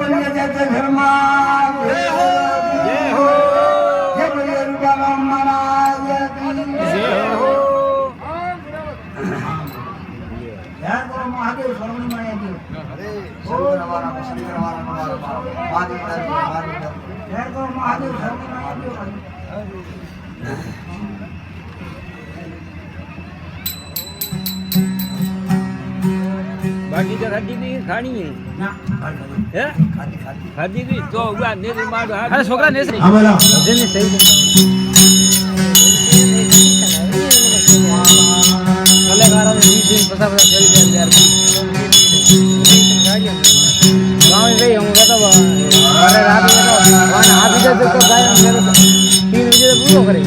बंजाच्या धर्मात जय हो जय बोलिए तुकाराम महाराज की जय हो जय गुरु महादेव स्वामी महाराज हो नवारा शंकरवारा महादेव जय गुरु महादेव स्वामी महाराज बाकी तो खादी भी खानी है ना खादी भी तो हुआ नेरे मारो अरे छोकरा ने सही आम्हाला ने सही कलाकारों ने 20 दिन 50 चल गया यार गांव में गई हम कहता अरे रात में तो वहां हाथ इधर तो गाय हम 3 बजे पूरा करे